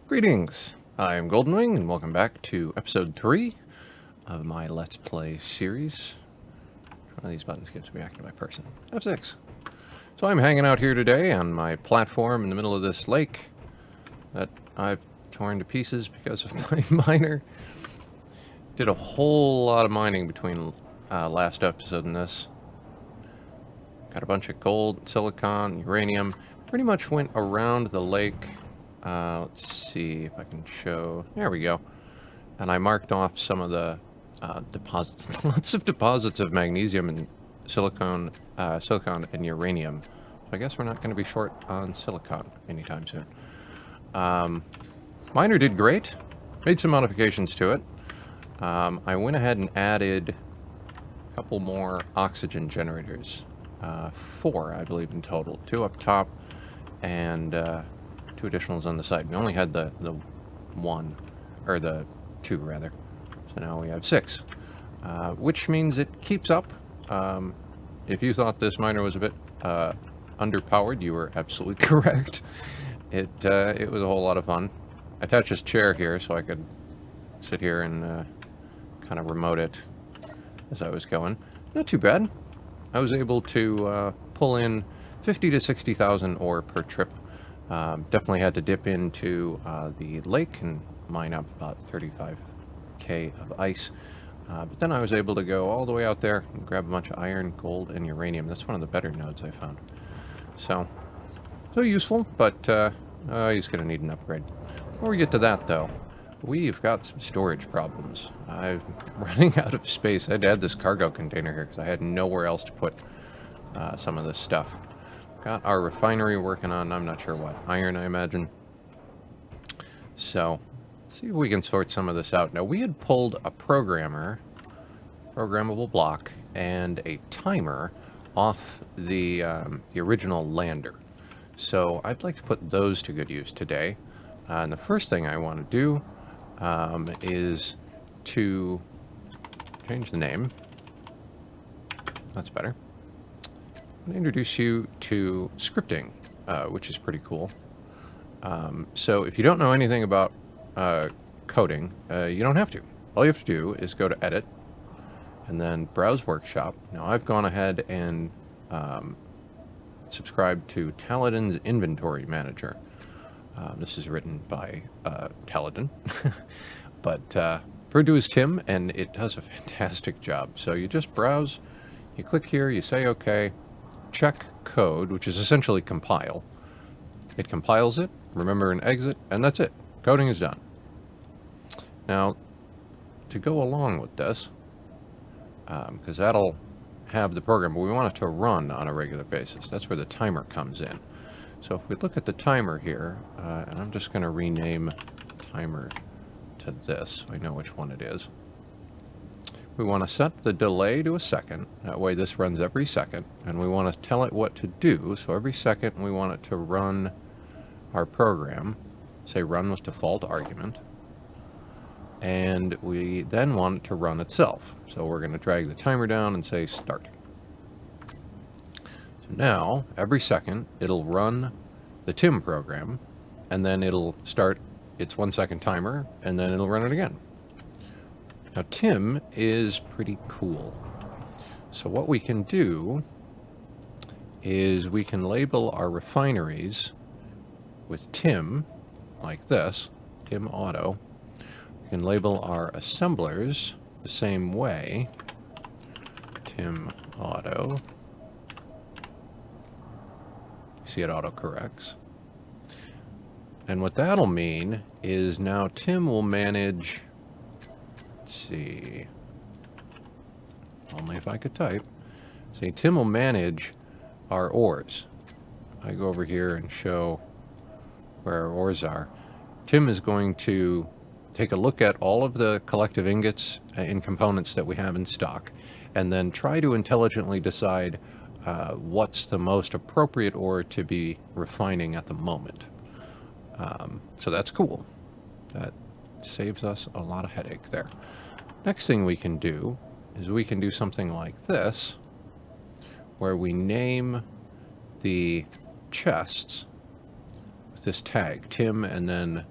Greetings, I am GoldenWing, and welcome back to episode 3 of my Let's Play series. One of these buttons gives me back to my person. F6. So I'm hanging out here today on my platform in the middle of this lake that I've torn to pieces because of my miner. Did a whole lot of mining between last episode and this. Got a bunch of gold, silicon, uranium. Pretty much went around the lake. Let's see if I can show. There we go. And I marked off some of the deposits. Lots of deposits of magnesium and silicon and uranium. So I guess we're not going to be short on silicon anytime soon. Miner did great. Made some modifications to it. I went ahead and added a couple more oxygen generators. 4, I believe, in total. 2 up top and 2 additionals on the side. We only had the 1, or the 2 rather. So now we have 6, which means it keeps up. If you thought this miner was a bit underpowered, you were absolutely correct. It was a whole lot of fun. I attached this chair here so I could sit here and kind of remote it as I was going. Not too bad. I was able to pull in 50 to 60,000 ore per trip. Definitely had to dip into the lake and mine up about 35k of ice. But then I was able to go all the way out there and grab a bunch of iron, gold, and uranium. That's one of the better nodes I found. So useful, but he's going to need an upgrade. Before we get to that, though, we've got some storage problems. I'm running out of space. I had to add this cargo container here because I had nowhere else to put some of this stuff. Got our refinery working on, I'm not sure what, iron, I imagine. So, let's see if we can sort some of this out. Now, we had pulled a programmable block, and a timer off the original lander. So, I'd like to put those to good use today. And the first thing I want to do is to change the name. That's better. I'm going to introduce you to scripting, which is pretty cool. So if you don't know anything about coding, you don't have to. All you have to do is go to Edit, and then Browse Workshop. Now I've gone ahead and subscribed to Taladin's Inventory Manager. This is written by Taladin, but Purdue is Tim, and it does a fantastic job. So you just browse, you click here, you say OK, check code, which is essentially compile. It compiles it, remember and exit, and that's it. Coding is done. Now, to go along with this, because that'll have the program, but we want it to run on a regular basis. That's where the timer comes in. So if we look at the timer here, and I'm just going to rename timer to this, so I know which one it is. We want to set the delay to a second. That way this runs every second. And we want to tell it what to do. So every second we want it to run our program. Say run with default argument. And we then want it to run itself. So we're going to drag the timer down and say start. So now, every second, it'll run the Tim program. And then it'll start its 1 second timer. And then it'll run it again. Now, Tim is pretty cool. So what we can do is we can label our refineries with Tim, like this, Tim Auto. We can label our assemblers the same way, Tim Auto. You see it auto-corrects. And what that'll mean is now Tim will manage... Let's see, only if I could type. See, Tim will manage our ores. I go over here and show where our ores are. Tim is going to take a look at all of the collective ingots and components that we have in stock, and then try to intelligently decide what's the most appropriate ore to be refining at the moment. So that's cool. That saves us a lot of headache there. Next thing we can do is we can do something like this, where we name the chests with this tag, Tim, and then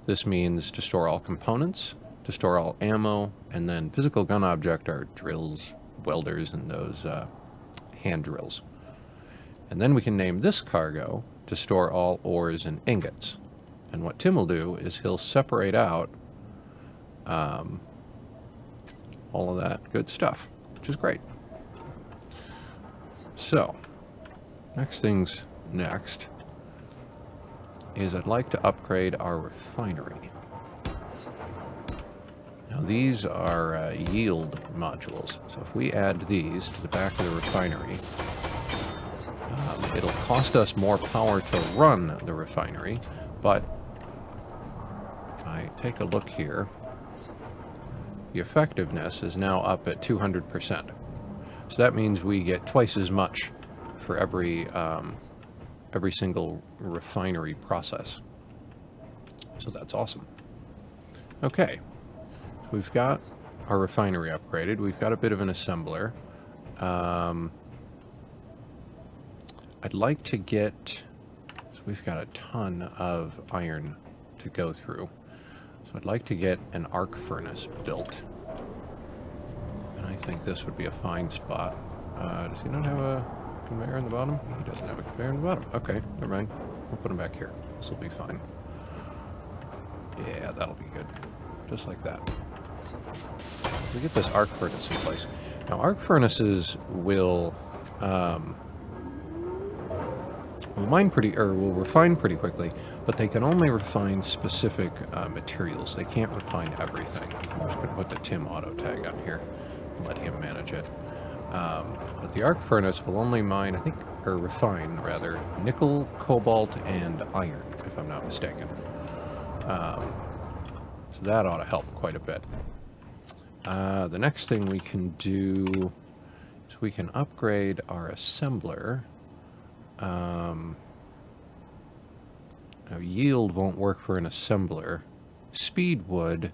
This means to store all components, to store all ammo, and then physical gun object are drills, welders, and those hand drills. And then we can name this cargo to store all ores and ingots. And what Tim will do is he'll separate out all of that good stuff, which is great. So, next is I'd like to upgrade our refinery. Now these are yield modules, so if we add these to the back of the refinery, it'll cost us more power to run the refinery, but if I take a look here, the effectiveness is now up at 200%. So that means we get twice as much for every single refinery process. So that's awesome. Okay, so we've got our refinery upgraded. We've got a bit of an assembler. I'd like to get, so we've got a ton of iron to go through. So I'd like to get an arc furnace built. And I think this would be a fine spot. Does he not have a conveyor in the bottom? He doesn't have a conveyor in the bottom. Okay, never mind. We'll put him back here. This will be fine. Yeah, that'll be good. Just like that. We get this arc furnace in place. Now, arc furnaces will will refine pretty quickly, but they can only refine specific materials. They can't refine everything. I'm just going to put the Tim auto tag on here and let him manage it. But the arc furnace will only mine, refine rather, nickel, cobalt, and iron, if I'm not mistaken. So that ought to help quite a bit. The next thing we can do is we can upgrade our assembler. Now yield won't work for an assembler. Speed would,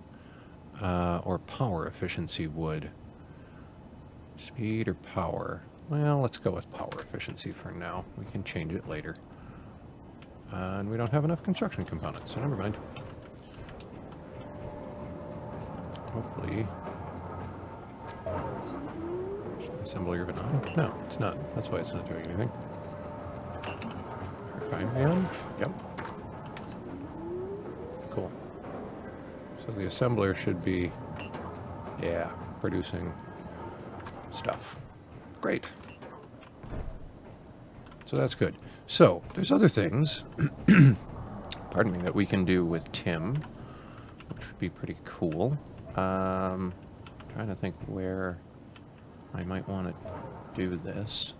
or power efficiency would. Speed or power? Well, let's go with power efficiency for now. We can change it later. And we don't have enough construction components, so never mind. Hopefully. Assembler even on? No, it's not. That's why it's not doing anything. Refine man? Yep. Cool. So the assembler should be, yeah, producing stuff. Great. So that's good. So there's other things, pardon me, that we can do with Tim, which would be pretty cool. Trying to think where I might want to do this.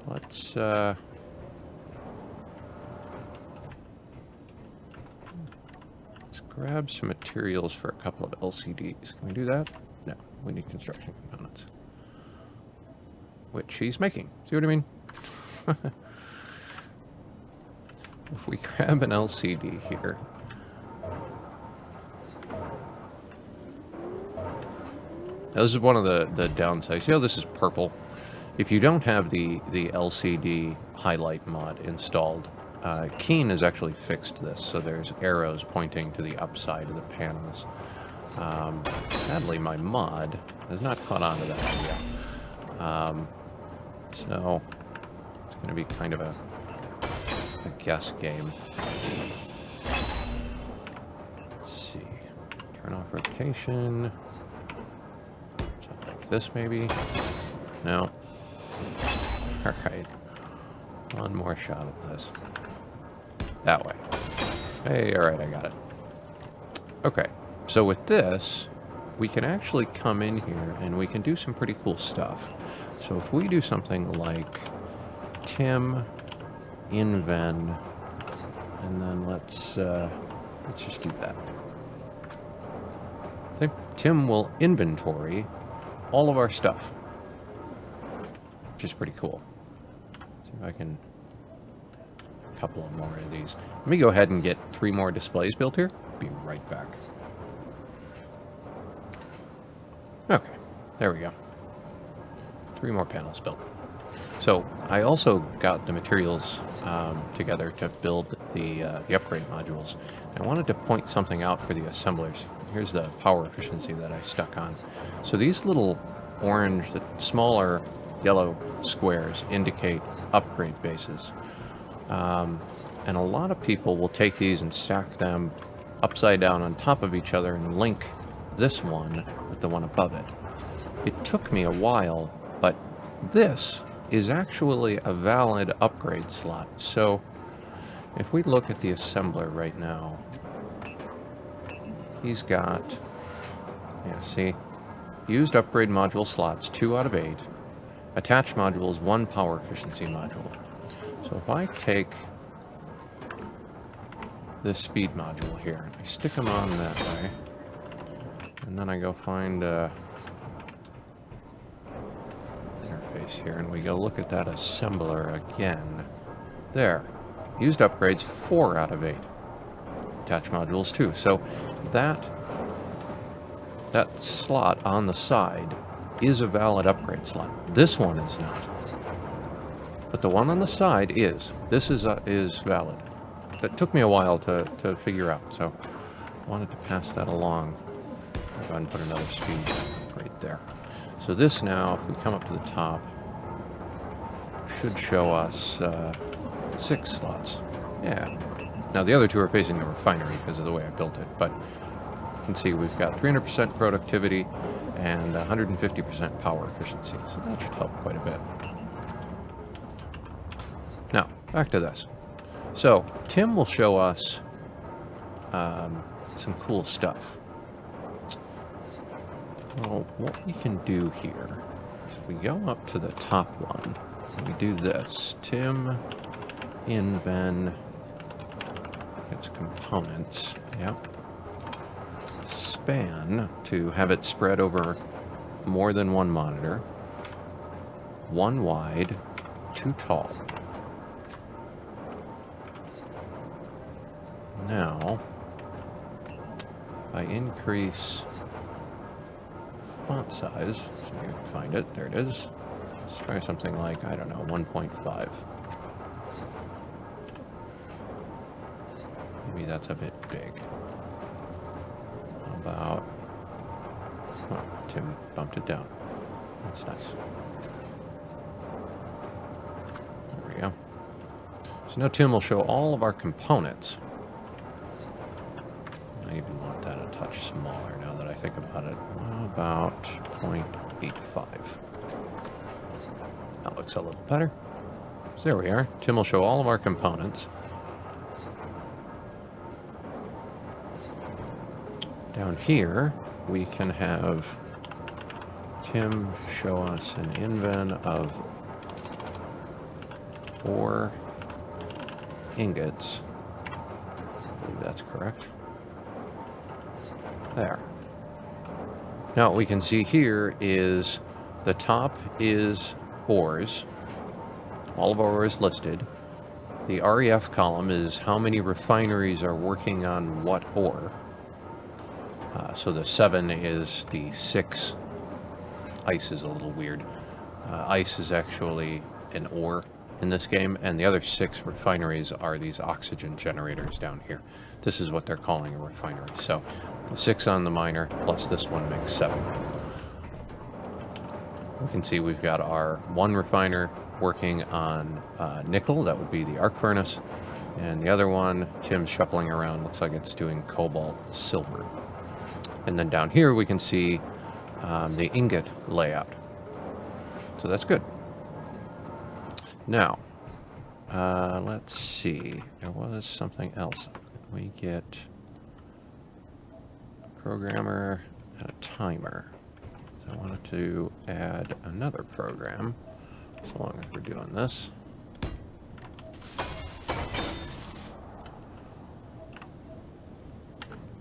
Let's grab some materials for a couple of LCDs. Can we do that? No, we need construction components, which he's making. See what I mean? If we grab an LCD here, now this is one of the downsides. See how this is purple? If you don't have the LCD highlight mod installed, Keen has actually fixed this, so there's arrows pointing to the upside of the panels. Sadly, my mod has not caught on to that yet. So it's going to be kind of a guess game. Let's see. Turn off rotation. Something like this, maybe. No. All right. One more shot at this. That way. Hey, all right, I got it. Okay, so with this, we can actually come in here and we can do some pretty cool stuff. So if we do something like Tim, Inven, and then let's just do that. Okay. Tim will inventory all of our stuff, which is pretty cool. See if I can couple of more of these. Let me go ahead and get 3 more displays built here. Be right back. Okay, there we go. 3 more panels built. So I also got the materials together to build the upgrade modules. I wanted to point something out for the assemblers. Here's the power efficiency that I stuck on. So these little orange, the smaller yellow squares indicate upgrade bases. And a lot of people will take these and stack them upside down on top of each other and link this one with the one above it. It took me a while, but this is actually a valid upgrade slot. So if we look at the assembler right now, he's got, yeah, see, used upgrade module slots, 2 out of 8. Attached modules, 1 power efficiency module. So if I take this speed module here, I stick them on that way, and then I go find interface here, and we go look at that assembler again. There. Used upgrades, 4 out of 8. Attached modules, 2. So that slot on the side is a valid upgrade slot. This one is not. But the one on the side is. This is valid. That took me a while to figure out, so I wanted to pass that along. I'll go ahead and put another speed right there. So this now, if we come up to the top, should show us 6 slots. Yeah. Now the other 2 are facing the refinery because of the way I built it, but you can see we've got 300% productivity and 150% power efficiency, so that should help quite a bit. Now, back to this. So, Tim will show us some cool stuff. Well, what we can do here is we go up to the top one, and we do this. Tim, Inven, its components, yep. Span to have it spread over more than one monitor. 1 wide, 2 tall. Now, if I increase font size, so you can find it, there it is. Let's try something like, I don't know, 1.5. Maybe that's a bit big. How about, oh, Tim bumped it down. That's nice. There we go. So now Tim will show all of our components. I even want that a touch smaller now that I think about it. How about 0.85? That looks a little better. So there we are. Tim will show all of our components. Down here, we can have Tim show us an inven of 4 ingots. I believe that's correct. There. Now what we can see here is the top is ores. All of our ores listed. The REF column is how many refineries are working on what ore. So the 7 is the 6. Ice is a little weird. Ice is actually an ore in this game, and the other 6 refineries are these oxygen generators down here. This is what they're calling a refinery. So the 6 on the miner plus this one makes 7. We can see we've got our 1 refiner working on nickel. That would be the arc furnace. And the other one, Tim's shuffling around. Looks like it's doing cobalt silver. And then down here we can see the ingot layout. So that's good. Now, let's see. There was something else. We get a programmer and a timer. So I wanted to add another program, so long as we're doing this.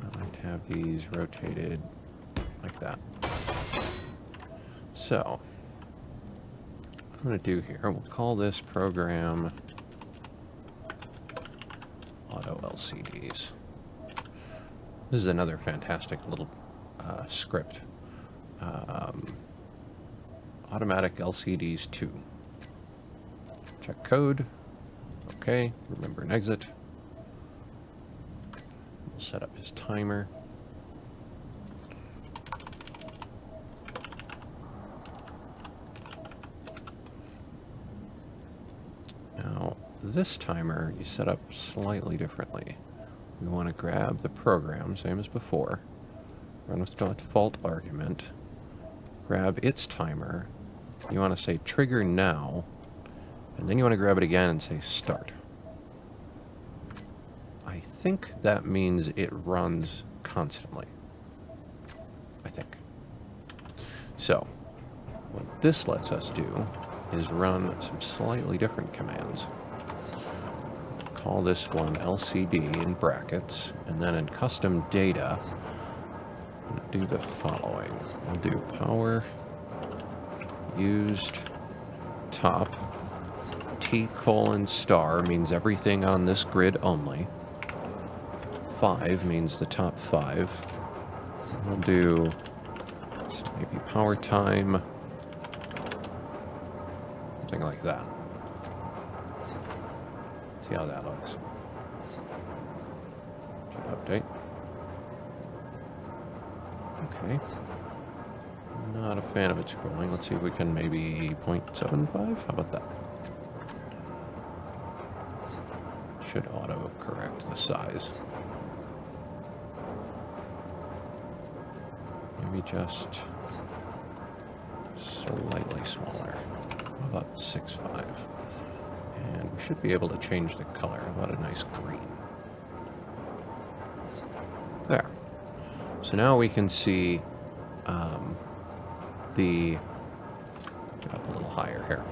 I might have these rotated like that. So, what I'm going to do here, we'll call this program Auto LCDs. This is another fantastic little script. Automatic LCDs 2. Check code. Okay, remember and exit. set up his timer. Now, this timer you set up slightly differently. We want to grab the program, same as before, run with default argument, grab its timer. You want to say trigger now, and then you want to grab it again and say start. I think that means it runs constantly. I think. So, what this lets us do is run some slightly different commands. Call this one LCD in brackets, and then in custom data, do the following. We'll do power used top T:* means everything on this grid only. 5 means the top 5. We'll do maybe power time, something like that. See how that looks. Should update. Okay. Not a fan of it scrolling. Let's see if we can maybe 0.75. How about that? Should auto correct the size. Maybe just slightly smaller. How about 6.5? And we should be able to change the color. How about a nice green? There. So now we can see get up a little higher here.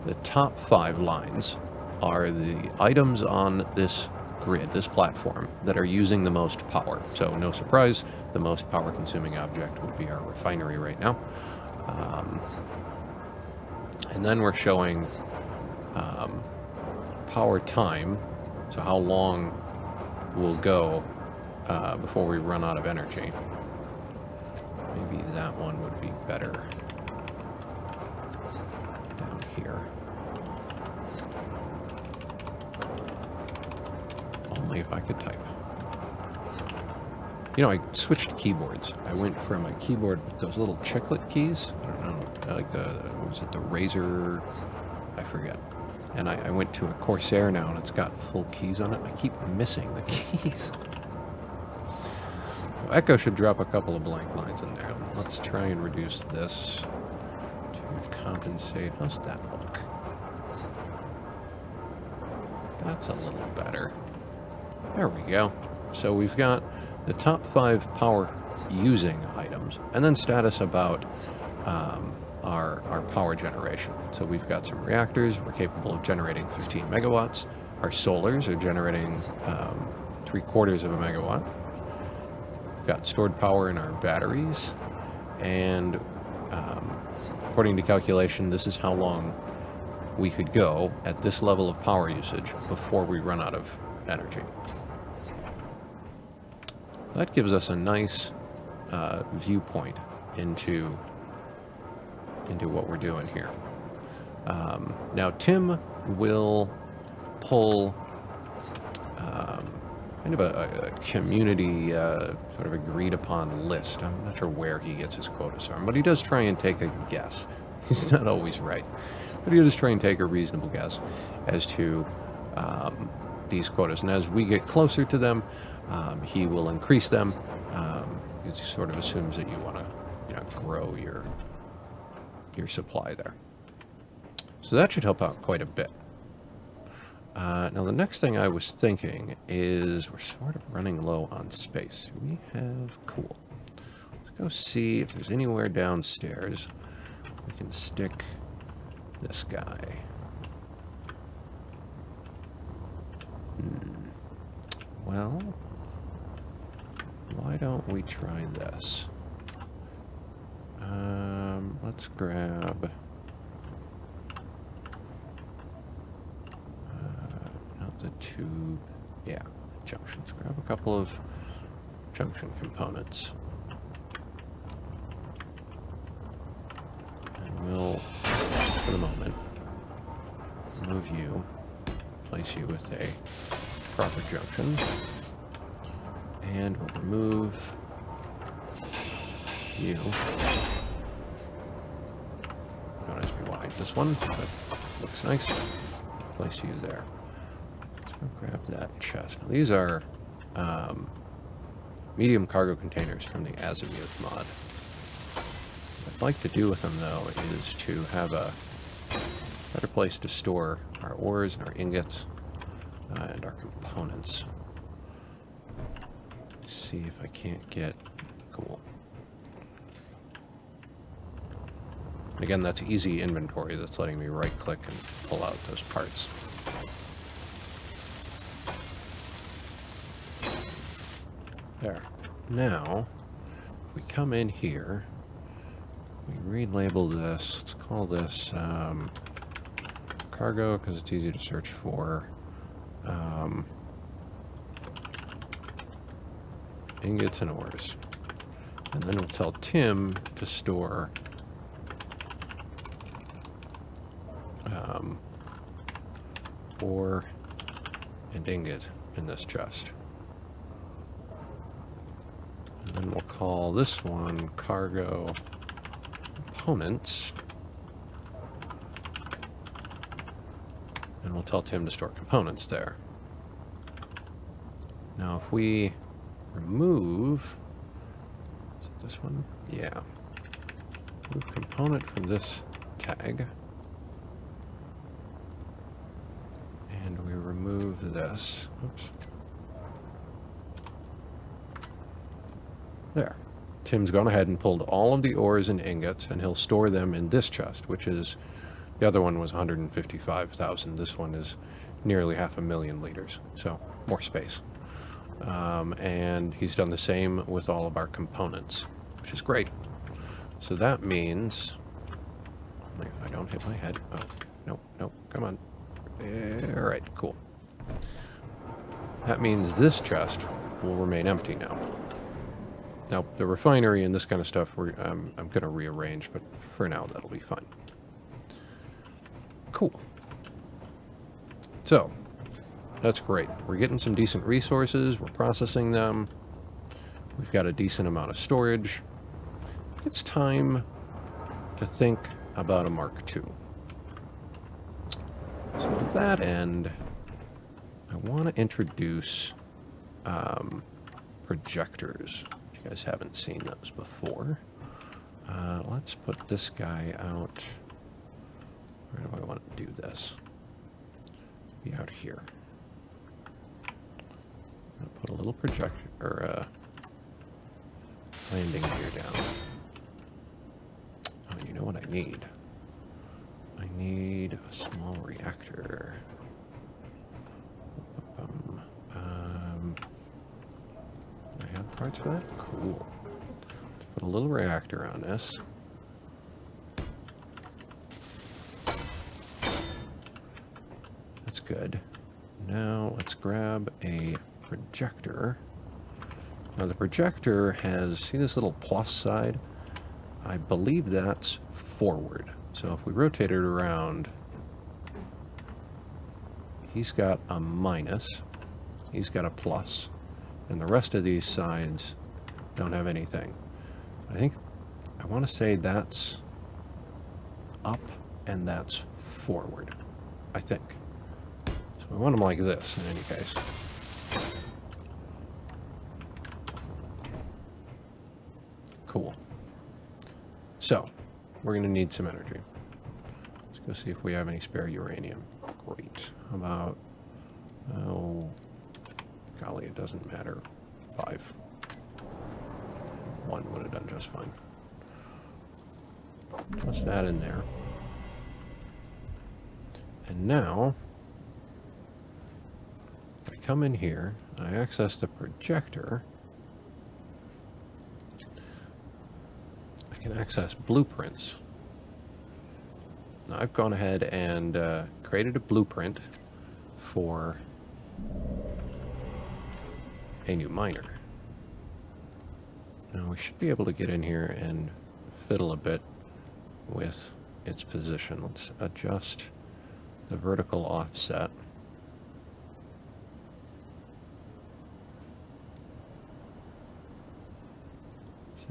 The top 5 lines are the items on this grid, this platform, that are using the most power. So no surprise, the most power consuming object would be our refinery right now. And then we're showing power time, so how long we'll go before we run out of energy. Maybe that one would be better down here. Only if I could type. You know, I switched keyboards. I went from a keyboard with those little chiclet keys. I don't know, like what was it, the Razer? I forget. And I went to a Corsair now, and it's got full keys on it. I keep missing the keys. So Echo should drop a couple of blank lines in there. Let's try and reduce this to compensate. How's that look? That's a little better. There we go. So we've got the top 5 power using items, and then status about our power generation. So we've got some reactors. We're capable of generating 15 megawatts. Our solars are generating 3/4 of a megawatt. We've got stored power in our batteries, and according to calculation, this is how long we could go at this level of power usage before we run out of energy. That gives us a nice viewpoint into what we're doing here. Now Tim will pull kind of a community sort of agreed upon list. I'm not sure where he gets his quotas from, but he does try and take a guess. He's not always right, but he does try and take a reasonable guess as to these quotas. And as we get closer to them, he will increase them, because he sort of assumes that you want to grow your supply there. So that should help out quite a bit. Now the next thing I was thinking is we're sort of running low on space. We have, cool. Let's go see if there's anywhere downstairs we can stick this guy. Well, why don't we try this? Let's grab not the tube, yeah, junctions. Grab a couple of junction components, and we'll, for the moment, move you, place you with a proper junction. And we'll remove you. Don't ask me why this one, but looks nice. Place you there. Let's go grab that chest. Now these are medium cargo containers from the Azimuth mod. What I'd like to do with them, though, is to have a better place to store our ores and our ingots and our components. Let's see if I can't get... Cool. Again, that's easy inventory that's letting me right-click and pull out those parts. There. Now, if we come in here, we relabel this. Let's call this cargo because it's easy to search for. Ingots and ores. And then we'll tell Tim to store ore and ingot in this chest. And then we'll call this one cargo components. And we'll tell Tim to store components there. Now if we remove, is it this one? Yeah. Remove component from this tag. And we remove this. Oops. There. Tim's gone ahead and pulled all of the ores and ingots, and he'll store them in this chest, which is, the other one was 155,000. This one is nearly 500,000 liters, so more space. And he's done the same with all of our components, which is great. So that means, if I don't hit my head, oh, no, no, come on. All right, cool. That means this chest will remain empty now. Now, the refinery and this kind of stuff, I'm going to rearrange, but for now, that'll be fine. Cool. So, that's great. We're getting some decent resources. We're processing them. We've got a decent amount of storage. It's time to think about a Mark II. So to that end, I want to introduce projectors. If you guys haven't seen those before. Let's put this guy out. Where do I want to do this? Be out here. I'll put a little projector, or landing gear down. Oh, you know what I need? I need a small reactor. Do I have parts for that? Cool. Let's put a little reactor on this. That's good. Now let's grab a projector. Now the projector has, see this little plus side? I believe that's forward. So if we rotate it around, he's got a minus, he's got a plus, and the rest of these sides don't have anything. I want to say that's up and that's forward, I think. So we want them like this in any case. Cool. So, we're going to need some energy. Let's go see if we have any spare uranium. Great. How about... Oh... Golly, it doesn't matter. 5. 1 would have done just fine. Toss that in there. And now... I come in here, I access the projector... can access blueprints. Now I've gone ahead and created a blueprint for a new miner. Now we should be able to get in here and fiddle a bit with its position. Let's adjust the vertical offset.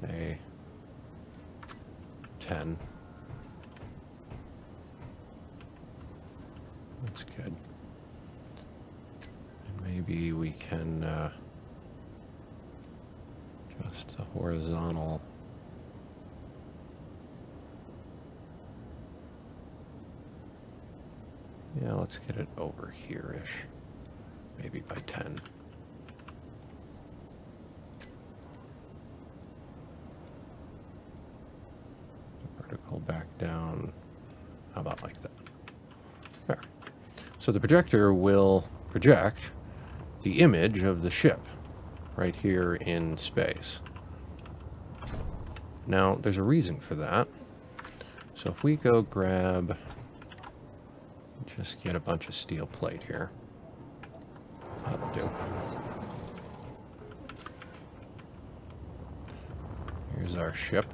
a 10. That's good. And maybe we can just the horizontal. Yeah, let's get it over here-ish. Maybe by 10. Vertical back down. How about like that? There. So the projector will project the image of the ship right here in space. Now, there's a reason for that. So if we go grab, just get a bunch of steel plate here. That'll do. Here's our ship.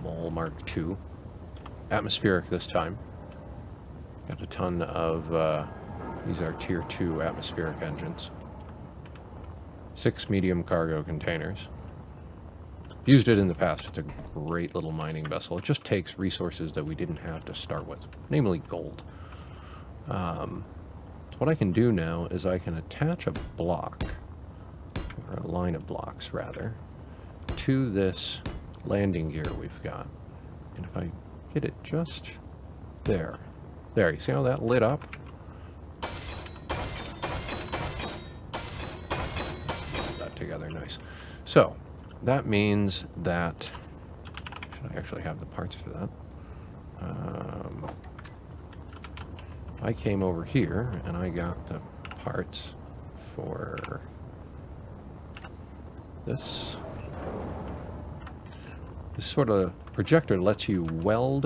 Mole Mark II. Atmospheric this time. Got a ton of, these are Tier 2 atmospheric engines. 6 medium cargo containers. Used it in the past. It's a great little mining vessel. It just takes resources that we didn't have to start with, namely gold. What I can do now is I can attach a block, or a line of blocks rather, to this landing gear we've got. And if I get it just there, you see how that lit up? Put that together, nice. So that means that, should I actually have the parts for that? I came over here and I got the parts for this. This sort of projector lets you weld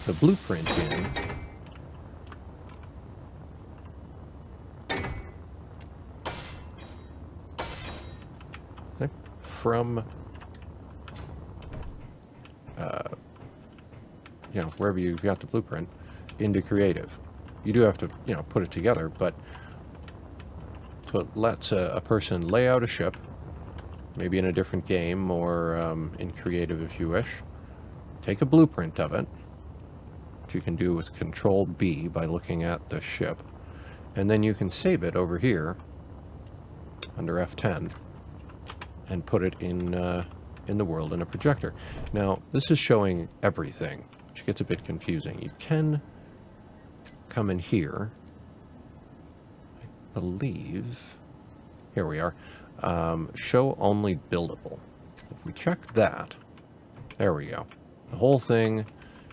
the blueprint in from you know, wherever you've got the blueprint into creative. You do have to, you know, put it together, but so it lets a person lay out a ship, maybe in a different game or in creative if you wish. Take a blueprint of it, which you can do with Control B by looking at the ship, and then you can save it over here under F10 and put it in the world in a projector. Now, this is showing everything, which gets a bit confusing. You can come in here, I believe, here we are, show only buildable. If we check that, there we go. The whole thing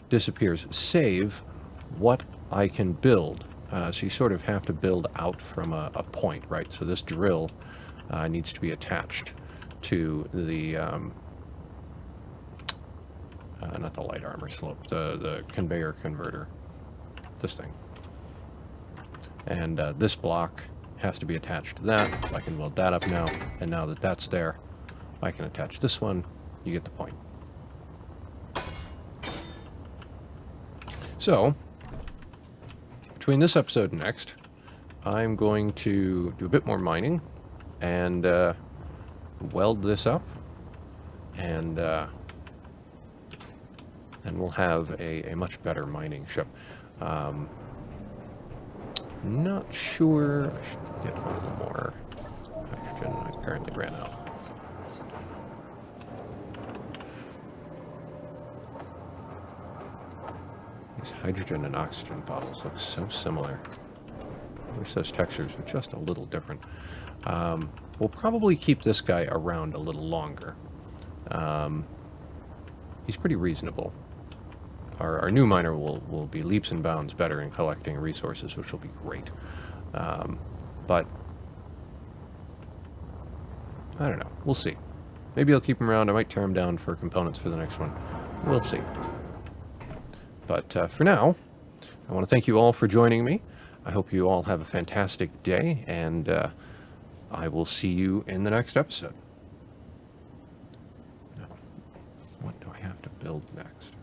disappears. Save what I can build. So you sort of have to build out from a point, right? So this drill needs to be attached to the, not the light armor slope, the conveyor converter, this thing. And this block has to be attached to that. I can weld that up now, and now that that's there, I can attach this one. You get the point. So, between this episode and next, I'm going to do a bit more mining and weld this up, and we'll have a much better mining ship. Not sure. I should get a little more hydrogen. I currently ran out. These hydrogen and oxygen bottles look so similar. I wish those textures were just a little different. We'll probably keep this guy around a little longer. He's pretty reasonable. Our new miner will be leaps and bounds better in collecting resources, which will be great. But I don't know. We'll see. Maybe I'll keep him around. I might tear him down for components for the next one. We'll see. But for now, I want to thank you all for joining me. I hope you all have a fantastic day, and I will see you in the next episode. Now, what do I have to build next?